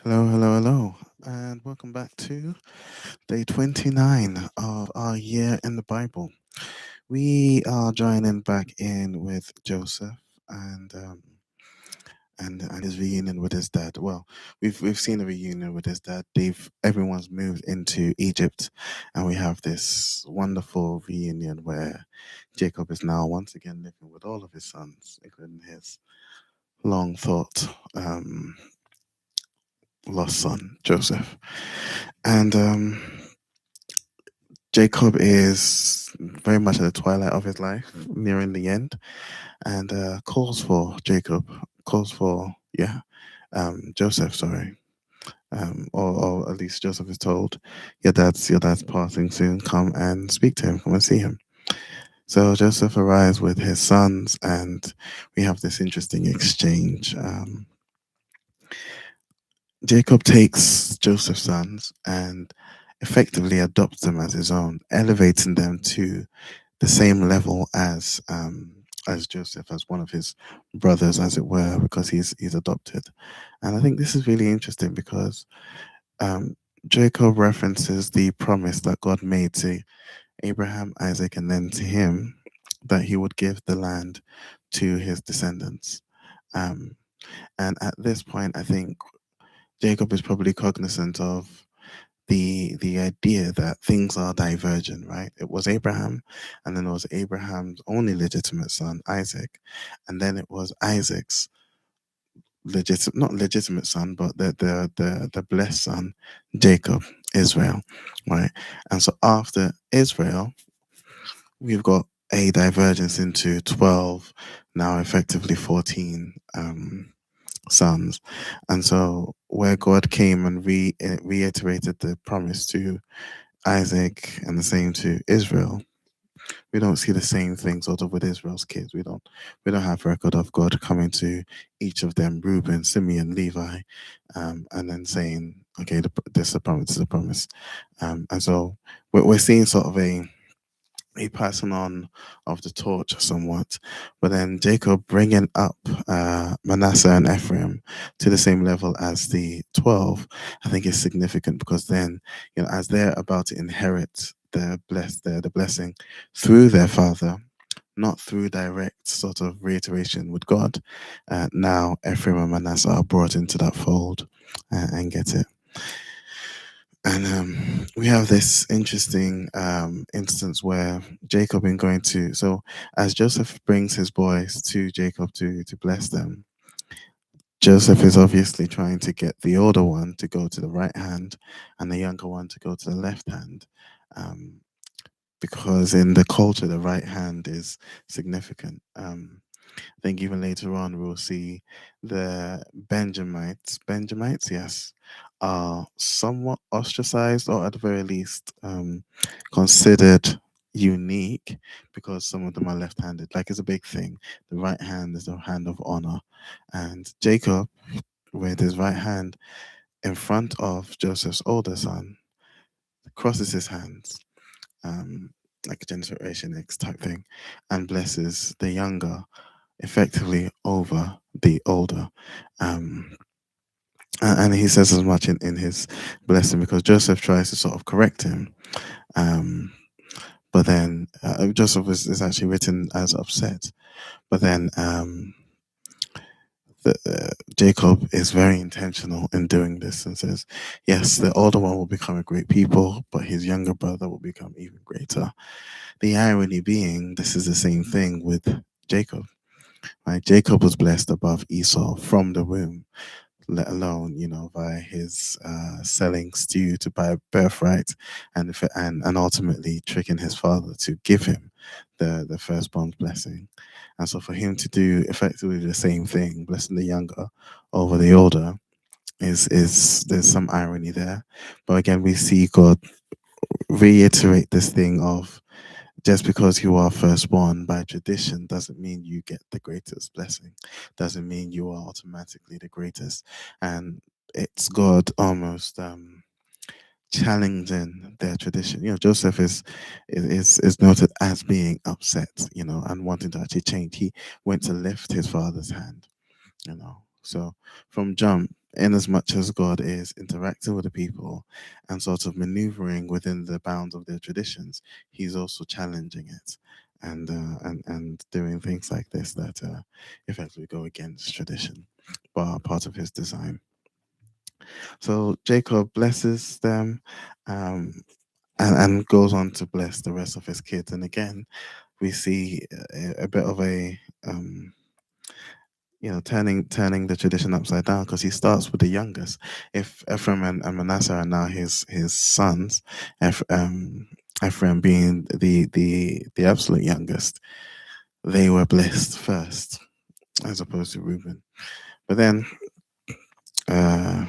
Hello, hello, hello, and welcome back to day 29 of our year in the Bible. We are joining back in with Joseph and and his reunion with his dad. Well, we've seen a reunion with his dad. Everyone's moved into Egypt, and we have this wonderful reunion where Jacob is now once again living with all of his sons, including his long thought lost son Joseph. And Jacob is very much at the twilight of his life, nearing the end, and calls for Joseph. Sorry, or at least Joseph is told, your dad's passing soon. Come and speak to him. Come and see him. So Joseph arrives with his sons, and we have this interesting exchange. Jacob takes Joseph's sons and effectively adopts them as his own, elevating them to the same level as Joseph, as one of his brothers, as it were, because he's adopted. And I think this is really interesting because um, Jacob references the promise that God made to Abraham, Isaac, and then to him that he would give the land to his descendants. Um, and at this point, I think Jacob is probably cognizant of the idea that things are divergent, right? It was Abraham, and then it was Abraham's only legitimate son, Isaac, and then it was Isaac's not legitimate son, but the blessed son, Jacob, Israel, right? And so after Israel, we've got a divergence into 12, now effectively 14 sons. And so where God came and reiterated the promise to Isaac and the same to Israel, we don't see the same thing sort of with Israel's kids. We don't have record of God coming to each of them, Reuben, Simeon, Levi, and then saying, okay, this is a promise, this is a promise. And so we're seeing sort of a passing on of the torch somewhat, but then Jacob bringing up Manasseh and Ephraim to the same level as the 12, I think is significant because then, as they're about to inherit the blessing through their father, not through direct sort of reiteration with God, now Ephraim and Manasseh are brought into that fold and get it. And we have this interesting instance where Jacob in going to so as Joseph brings his boys to Jacob to bless them, Joseph is obviously trying to get the older one to go to the right hand and the younger one to go to the left hand, um, because in the culture the right hand is significant. I think even later on we'll see the Benjamites, yes, are somewhat ostracized or at the very least considered unique because some of them are left-handed. Like it's a big thing. The right hand is the hand of honor, and Jacob, with his right hand in front of Joseph's older son, crosses his hands, um, like a Generation X type thing, and blesses the younger effectively over the older. Um, and he says as much in his blessing because Joseph tries to sort of correct him. Um, but then Joseph is actually written as upset. But then Jacob is very intentional in doing this and says, yes, the older one will become a great people, but his younger brother will become even greater. The irony being, this is the same thing with Jacob. Right? Jacob was blessed above Esau from the womb, let alone, by his selling stew to buy a birthright, and ultimately tricking his father to give him the firstborn's blessing. And so for him to do effectively the same thing, blessing the younger over the older, is there's some irony there. But again, we see God reiterate this thing of just because you are firstborn by tradition doesn't mean you get the greatest blessing, doesn't mean you are automatically the greatest. And it's God almost challenging their tradition. Joseph is noted as being upset, and wanting to actually change. He went to lift his father's hand. So from jump, in as much as God is interacting with the people and sort of maneuvering within the bounds of their traditions, He's also challenging it and doing things like this that effectively go against tradition, but are part of His design. So Jacob blesses them. Um, and goes on to bless the rest of his kids. And again, we see a bit of a turning the tradition upside down, because he starts with the youngest. If Ephraim and Manasseh are now his sons, Ephraim being the absolute youngest, they were blessed first as opposed to Reuben. But then, uh,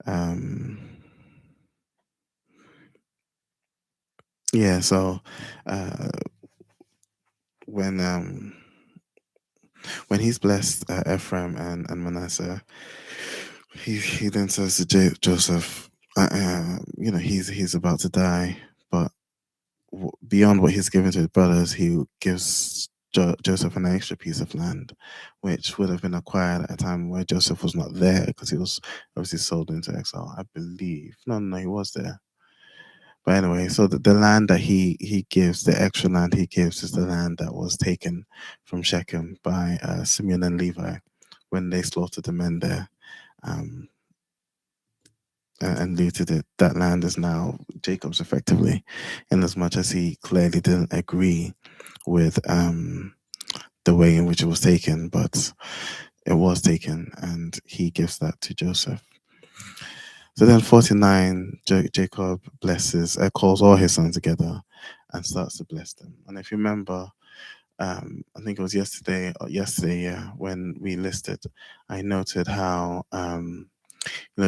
um, yeah, so uh, when um, when he's blessed Ephraim and Manasseh, he then says to Joseph, he's about to die, but beyond what he's given to his brothers, he gives Joseph an extra piece of land, which would have been acquired at a time where Joseph was not there, because he was obviously sold into exile, I believe. No, he was there. But anyway, so the land that he gives, the extra land he gives, is the land that was taken from Shechem by Simeon and Levi when they slaughtered the men there. Um, and looted it. That land is now Jacob's, effectively, in as much as he clearly didn't agree with the way in which it was taken, but it was taken, and he gives that to Joseph. So then, 49, Jacob blesses, calls all his sons together, and starts to bless them. And if you remember, I think it was yesterday, yeah, when we listed, I noted how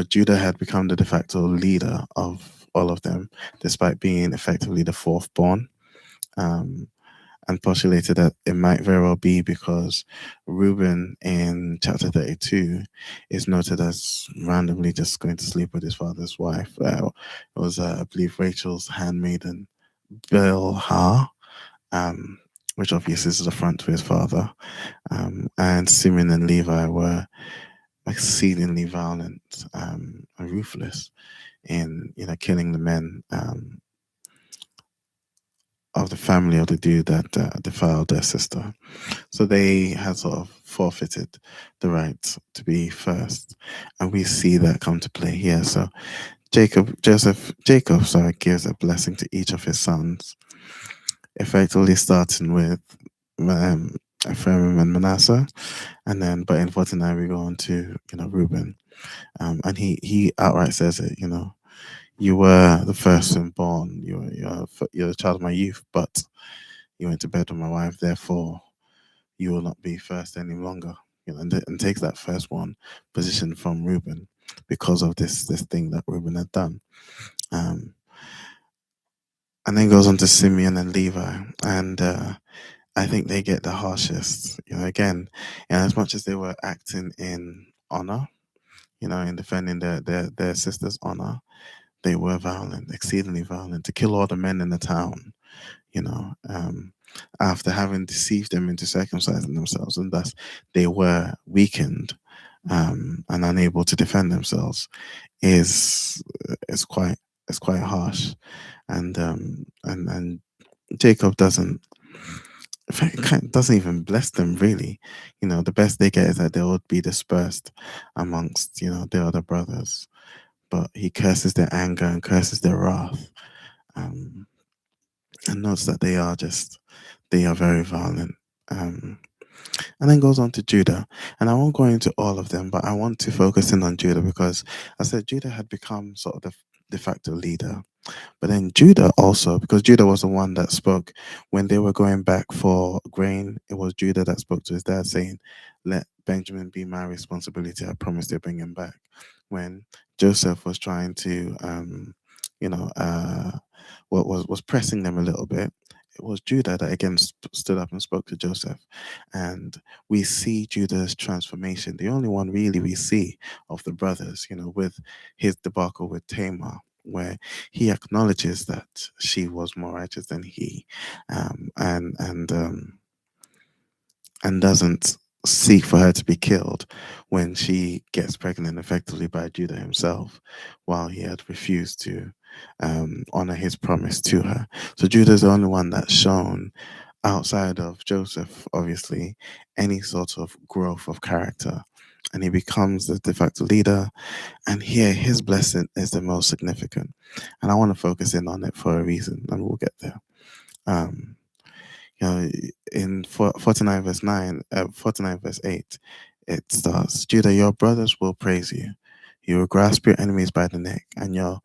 Judah had become the de facto leader of all of them, despite being effectively the fourth born, um, and postulated that it might very well be because Reuben in chapter 32 is noted as randomly just going to sleep with his father's wife. It was, I believe, Rachel's handmaiden, Bilhah, um, which obviously is the front to his father. And Simeon and Levi were exceedingly violent and ruthless in killing the men of the family of the dude that defiled their sister. So they had sort of forfeited the right to be first, and we see that come to play here. So Jacob, sorry, gives a blessing to each of his sons, effectively starting with um, Ephraim and Manasseh, and then but in 49 we go on to Reuben, and he outright says it. You were the first born. You're the child of my youth, but you went to bed with my wife. Therefore, you will not be first any longer. And takes that first one position from Reuben because of this thing that Reuben had done. Um, and then goes on to Simeon and Levi, and I think they get the harshest. Again, as much as they were acting in honor, in defending their sister's honor, they were violent, exceedingly violent, to kill all the men in the town, you know, um, after having deceived them into circumcising themselves, and thus they were weakened and unable to defend themselves, is quite harsh, and Jacob doesn't. In fact, doesn't even bless them really. The best they get is that they would be dispersed amongst their other brothers, but he curses their anger and curses their wrath, um, and notes that they are very violent. Um, and then goes on to Judah, and I won't go into all of them, but I want to focus in on Judah because I said Judah had become sort of the de facto leader. But then Judah also, because Judah was the one that spoke when they were going back for grain, it was Judah that spoke to his dad saying, "Let Benjamin be my responsibility. I promise to bring him back." When Joseph was trying to, you know, uh, what was pressing them a little bit, it was Judah that again stood up and spoke to Joseph. And we see Judah's transformation, the only one really we see of the brothers, with his debacle with Tamar, where he acknowledges that she was more righteous than he, and doesn't seek for her to be killed when she gets pregnant effectively by Judah himself, while he had refused to honor his promise to her. So Judah's the only one that's shown, outside of Joseph, obviously, any sort of growth of character. And he becomes the de facto leader. And here, his blessing is the most significant. And I want to focus in on it for a reason, and we'll get there. Um, you know, in 49 verse 9, 49 verse 8, it starts, Judah, your brothers will praise you. You will grasp your enemies by the neck, and your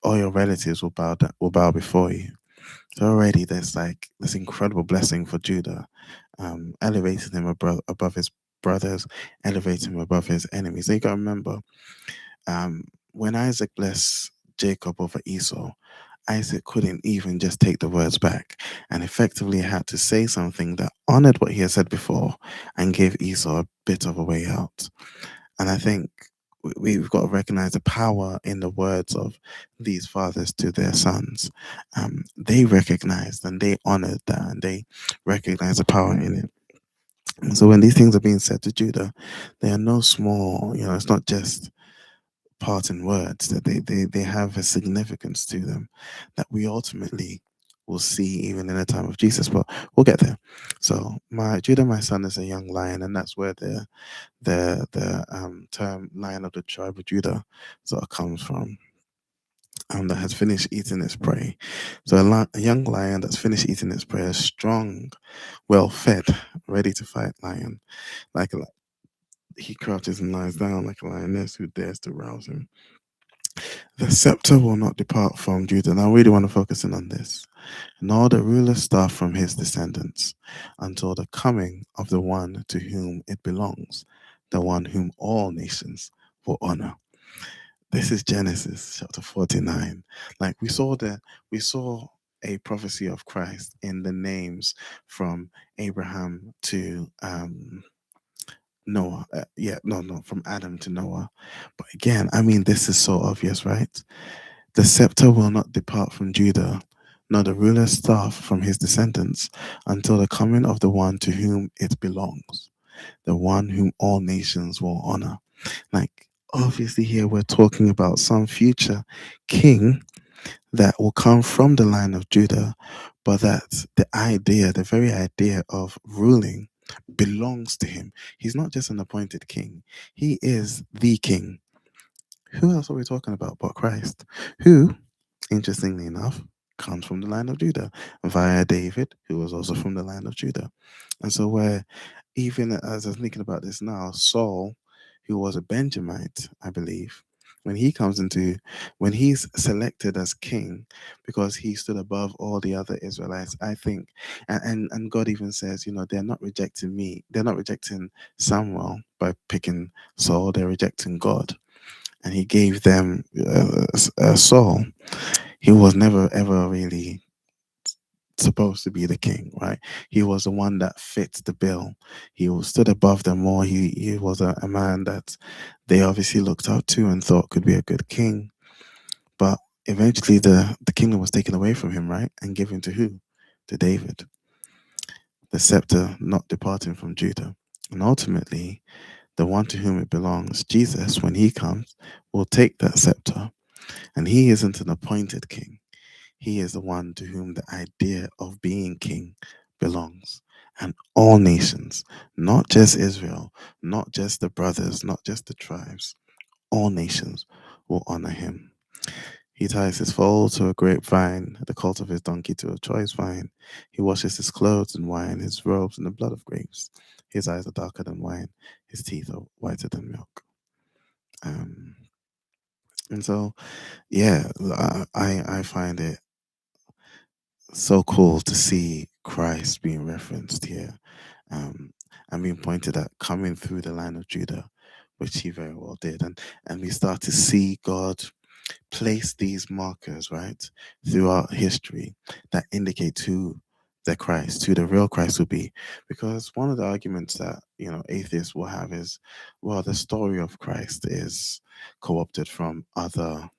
all your relatives will bow before you. So already there's like this incredible blessing for Judah, elevating him above his brothers, elevating him above his enemies. So you got to remember, when Isaac blessed Jacob over Esau, Isaac couldn't even just take the words back, and effectively had to say something that honored what he had said before and gave Esau a bit of a way out. And I think we've got to recognize the power in the words of these fathers to their sons. They recognized and they honored that, and they recognized the power in it. And so when these things are being said to Judah, they are no small, it's not just parting words, that they have a significance to them that we ultimately will see even in the time of Jesus. But we'll get there. So my Judah, my son, is a young lion, and that's where the term lion of the tribe of Judah sort of comes from. That has finished eating its prey. So a young lion that's finished eating its prey, a strong, well fed, ready to fight lion, like he crouches and lies down like a lioness who dares to rouse him. The scepter will not depart from Judah. And I really want to focus in on this. Nor the ruler's staff from his descendants, until the coming of the one to whom it belongs, the one whom all nations will honor. This is Genesis chapter 49. Like we saw a prophecy of Christ in the names from Abraham to Noah. No, from Adam to Noah. But again, I mean, this is so obvious, right? The scepter will not depart from Judah, nor the ruler's staff from his descendants, until the coming of the one to whom it belongs, the one whom all nations will honor. Like, obviously, here we're talking about some future king that will come from the line of Judah, but that the very idea of ruling belongs to him. He's not just an appointed king, he is the king. Who else are we talking about but Christ? Who, interestingly enough, comes from the line of Judah via David, who was also from the line of Judah. And so, where even as I was thinking about this now, Saul, who was a Benjamite, I believe, when he comes into, when he's selected as king because he stood above all the other Israelites, I think, and God even says, they're not rejecting me, they're not rejecting Samuel by picking Saul, they're rejecting God. And he gave them Saul. He was never ever really supposed to be the king, right? He was the one that fit the bill. He stood above them all. He was a man that they obviously looked up to and thought could be a good king. But eventually the kingdom was taken away from him, right? And given to who? To David. The scepter not departing from Judah. And ultimately, the one to whom it belongs, Jesus, when he comes, will take that scepter. And he isn't an appointed king. He is the one to whom the idea of being king belongs. And all nations, not just Israel, not just the brothers, not just the tribes, all nations will honor him. He ties his foal to a grapevine, the colt of his donkey to a choice vine. He washes his clothes in wine, his robes in the blood of grapes. His eyes are darker than wine, his teeth are whiter than milk. Um, and so, yeah, I find it so cool to see Christ being referenced here, um, and being pointed at coming through the line of Judah, which he very well did. And we start to see God place these markers, right, throughout history that indicate who the Christ, who the real Christ will be. Because one of the arguments that, atheists will have is, well, the story of Christ is co-opted from other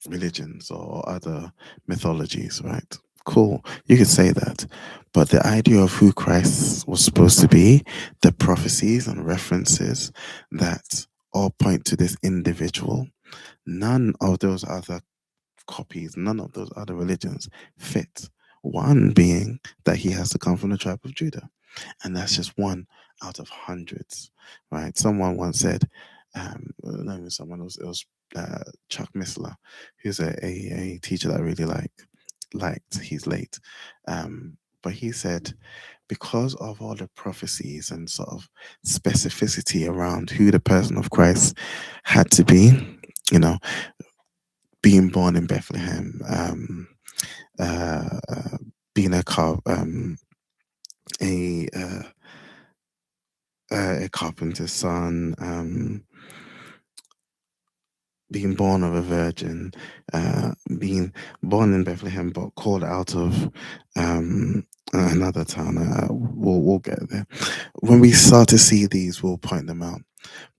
religions or other mythologies, right? cool, you could say that. But the idea of who Christ was supposed to be, the prophecies and references that all point to this individual, none of those other copies, none of those other religions fit. One being that he has to come from the tribe of Judah, and that's just one out of hundreds, right? Someone once said, not even someone, it was Chuck Missler, who's a teacher that I really liked. He's late, but he said, because of all the prophecies and sort of specificity around who the person of Christ had to be, you know, being born in Bethlehem, uh, uh, being a uh, a carpenter's son, being born of a virgin, being born in Bethlehem, but called out of another town. We'll get there. When we start to see these, we'll point them out.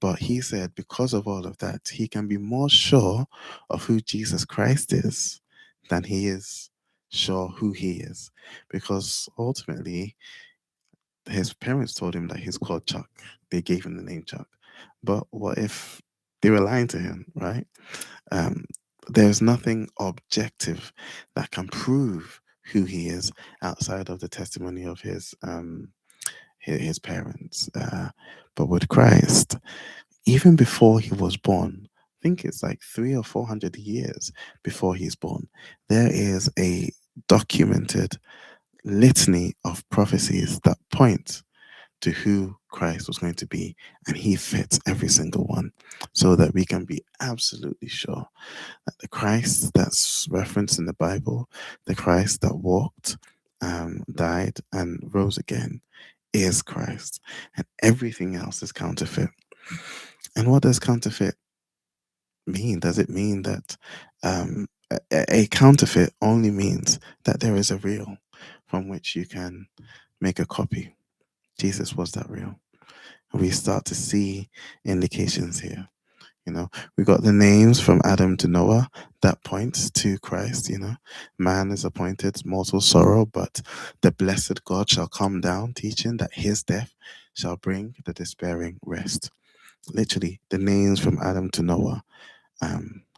But he said, because of all of that, he can be more sure of who Jesus Christ is than he is sure who he is. Because ultimately, his parents told him that he's called Chuck. They gave him the name Chuck. But what if they were lying to him, right? Um, there's nothing objective that can prove who he is outside of the testimony of his parents. But with Christ, even before he was born, I think it's like 300 or 400 years before he's born, there is a documented litany of prophecies that point to who Christ was going to be, and he fits every single one, so that we can be absolutely sure that the Christ that's referenced in the Bible, the Christ that walked, died, and rose again, is Christ, and everything else is counterfeit. And what does counterfeit mean? Does it mean that a counterfeit only means that there is a real from which you can make a copy? Jesus was that real. And we start to see indications here. We got the names from Adam to Noah that points to Christ. Man is appointed mortal sorrow, but the blessed God shall come down, teaching that his death shall bring the despairing rest. Literally, the names from Adam to Noah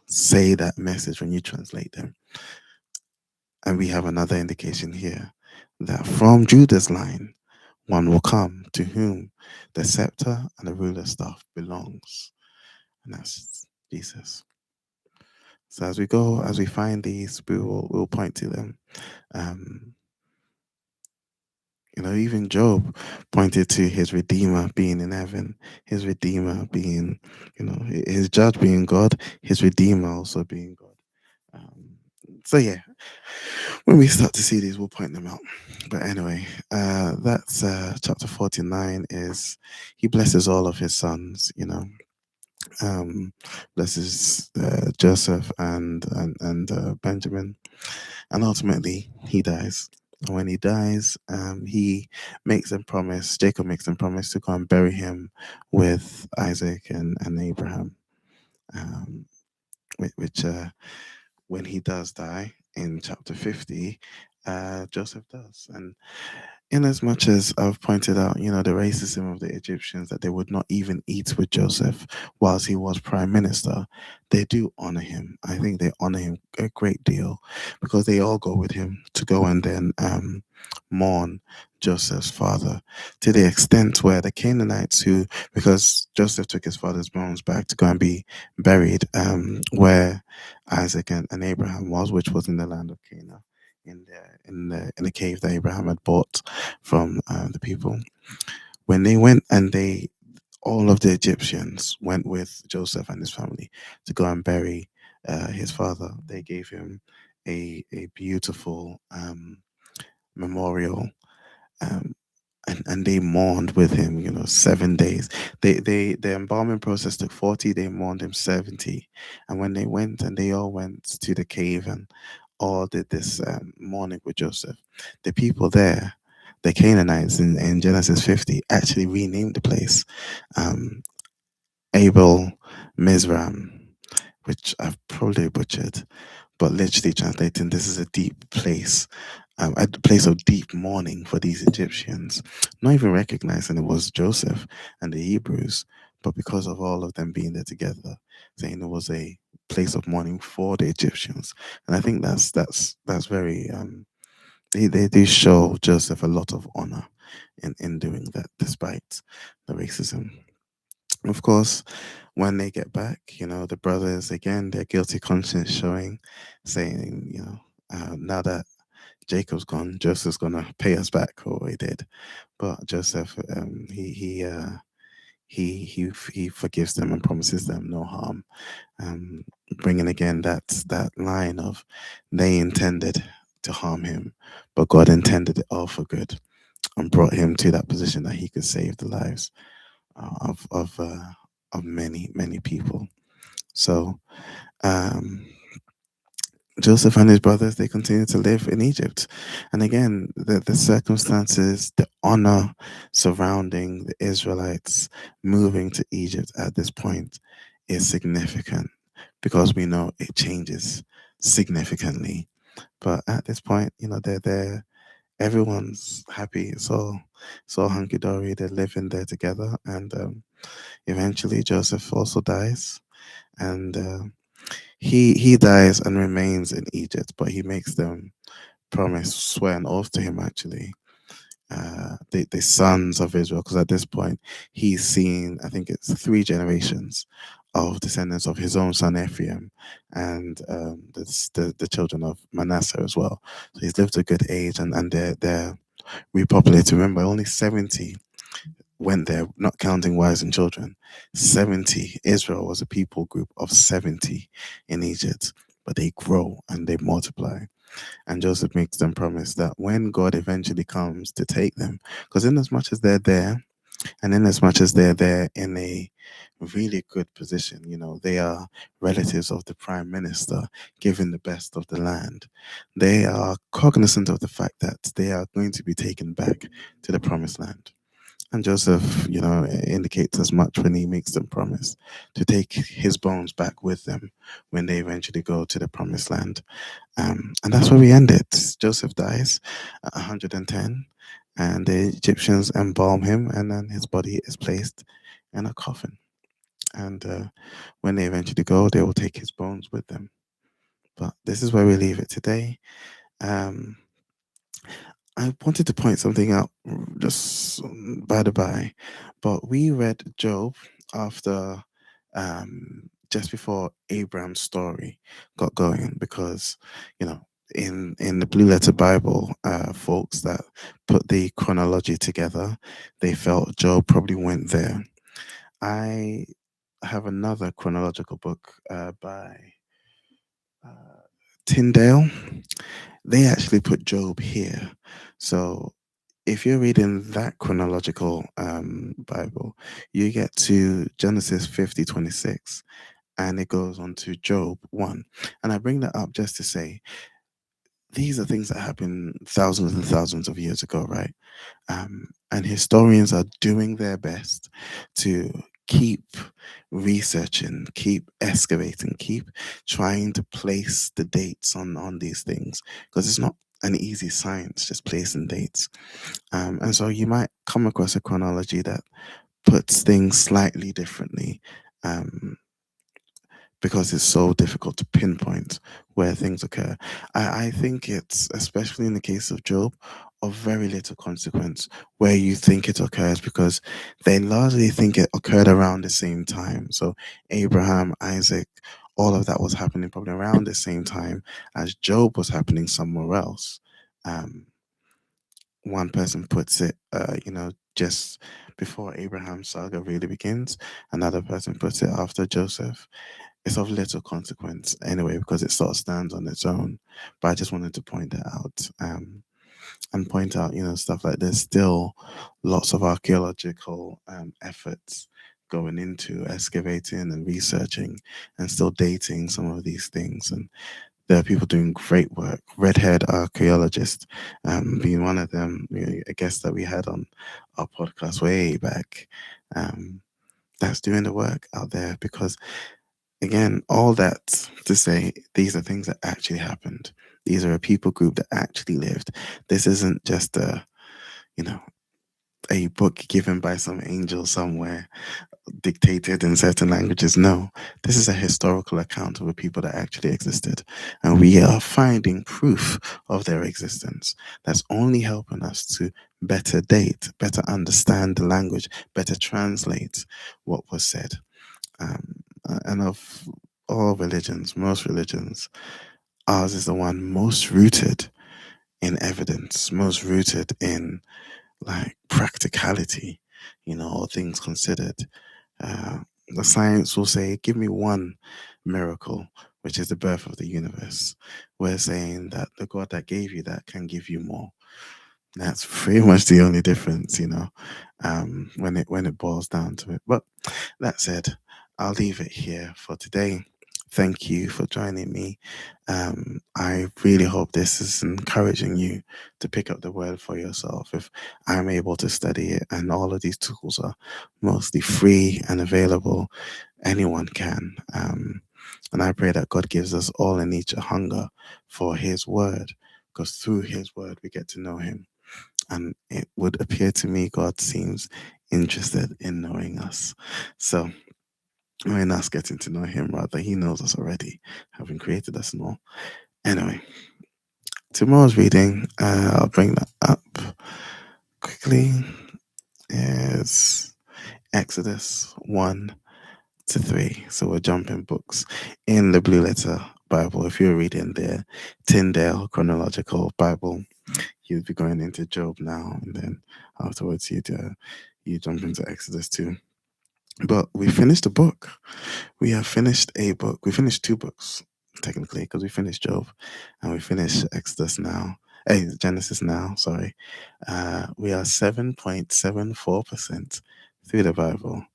say that message when you translate them. And we have another indication here that from Judah's line, one will come to whom the scepter and the ruler staff belongs, and that's Jesus. So as we find these, we'll point to them. Um, even Job pointed to his Redeemer being in heaven, his Redeemer being, his judge being God, his Redeemer also being God. So yeah, when we start to see these, we'll point them out. But anyway, that's chapter 49. Is he blesses all of his sons, blesses Joseph and Benjamin, and ultimately he dies. And when he dies, he makes them promise. Jacob makes them promise to go and bury him with Isaac and Abraham, um, which when he does die in chapter 50, Joseph does. And in as much as I've pointed out, the racism of the Egyptians, that they would not even eat with Joseph whilst he was prime minister, they do honor him. I think they honor him a great deal, because they all go with him to go and then mourn Joseph's father, to the extent where the Canaanites because Joseph took his father's bones back to go and be buried where Isaac and Abraham was, which was in the land of Canaan, in the cave that Abraham had bought from the people. When they went and all of the Egyptians went with Joseph and his family to go and bury his father. They gave him a beautiful memorial, um, and they mourned with him. 7 days. The embalming process took 40. They mourned him 70, and when they went and they all went to the cave and all did this mourning with Joseph, the people there, the Canaanites in Genesis 50, actually renamed the place Abel Mizram, which I've probably butchered, but literally translating, this is a deep place, a place of deep mourning for these Egyptians, not even recognizing it was Joseph and the Hebrews, but because of all of them being there together, saying it was a place of mourning for the Egyptians. And I think that's very they do show Joseph a lot of honor in doing that, despite the racism. Of course, when they get back, the brothers again, their guilty conscience showing, saying, now that Jacob's gone, Joseph's gonna pay us back for what he did. But Joseph, he forgives them and promises them no harm. Um, Bringing again that line of they intended to harm him, but God intended it all for good and brought him to that position that he could save the lives of many people. So um, Joseph and his brothers, they continue to live in Egypt. And again, the circumstances, the honor surrounding the Israelites moving to Egypt at this point is significant, because we know it changes significantly. But at this point, they're there. Everyone's happy. It's all hunky dory. They're living there together, and eventually Joseph also dies, and he dies and remains in Egypt, but he makes them promise, swear an oath to him, actually, the sons of Israel, because at this point he's seen, I think it's three generations of descendants of his own son Ephraim, and the children of Manasseh as well. So he's lived a good age, and they're repopulated. Remember, only 70 went there, not counting wives and children. 70. Israel was a people group of 70 in Egypt, but they grow and they multiply. And Joseph makes them promise that when God eventually comes to take them, because in as much as they're there, and in as much as they're there in a really good position, they are relatives of the prime minister, given the best of the land. They are cognizant of the fact that they are going to be taken back to the promised land. And Joseph, indicates as much when he makes them promise to take his bones back with them when they eventually go to the promised land. And that's where we end it. Joseph dies at 110, and the Egyptians embalm him, and then his body is placed in a coffin. And when they eventually go, they will take his bones with them. But this is where we leave it today. Um, I wanted to point something out, just by the by, but we read Job after, just before Abraham's story got going, because in the Blue Letter Bible, folks that put the chronology together, they felt Job probably went there. I have another chronological book by uh, Tyndale. They actually put Job here. So if you're reading that chronological Bible, you get to Genesis 50:26, and it goes on to Job 1. And I bring that up just to say these are things that happened thousands and thousands of years ago, right? And historians are doing their best to keep researching, keep excavating, keep trying to place the dates on these things, because it's not an easy science just placing dates. And so you might come across a chronology that puts things slightly differently, um, because it's so difficult to pinpoint where things occur. I think it's, especially in the case of Job, of very little consequence where you think it occurs, because they largely think it occurred around the same time. So Abraham, Isaac, all of that was happening probably around the same time as Job was happening somewhere else. Um, One person puts it, just before Abraham's saga really begins. Another person puts it after Joseph. It's of little consequence anyway, because it sort of stands on its own. But I just wanted to point that out, and point out, stuff like there's still lots of archaeological efforts going into excavating and researching and still dating some of these things. And there are people doing great work. Red-haired archaeologist, being one of them, a guest that we had on our podcast way back. That's doing the work out there, because Again, all that to say, these are things that actually happened. These are a people group that actually lived. This isn't just you know, a book given by some angel somewhere, dictated in certain languages. No, this is a historical account of a people that actually existed. And we are finding proof of their existence. That's only helping us to better date, better understand the language, better translate what was said. And of all religions, most religions, ours is the one most rooted in evidence, most rooted in like practicality, all things considered. Uh, the science will say, give me one miracle, which is the birth of the universe. We're saying that the God that gave you that can give you more. That's pretty much the only difference, when it boils down to it. But that said, I'll leave it here for today. Thank you for joining me. I really hope this is encouraging you to pick up the word for yourself. If I'm able to study it, and all of these tools are mostly free and available, anyone can. And I pray that God gives us all in each a hunger for His word, because through His word we get to know Him. And it would appear to me God seems interested in knowing us. So, in us getting to know Him, rather, He knows us already, having created us and all. Anyway, tomorrow's reading, I'll bring that up quickly, is Exodus 1 to 3. So we're jumping books in the Blue Letter Bible. If you're reading the Tyndale Chronological Bible, you'd be going into Job now, and then afterwards you jump into Exodus 2. But we finished a book. We have finished a book. We finished two books, technically, because we finished Job and we finished Exodus now. Hey, Genesis now, sorry. We are 7.74% through the Bible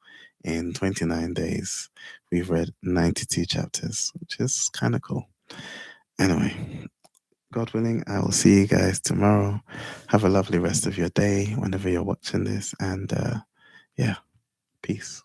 in 29 days. We've read 92 chapters, which is kind of cool. Anyway, God willing, I will see you guys tomorrow. Have a lovely rest of your day whenever you're watching this. And yeah, peace.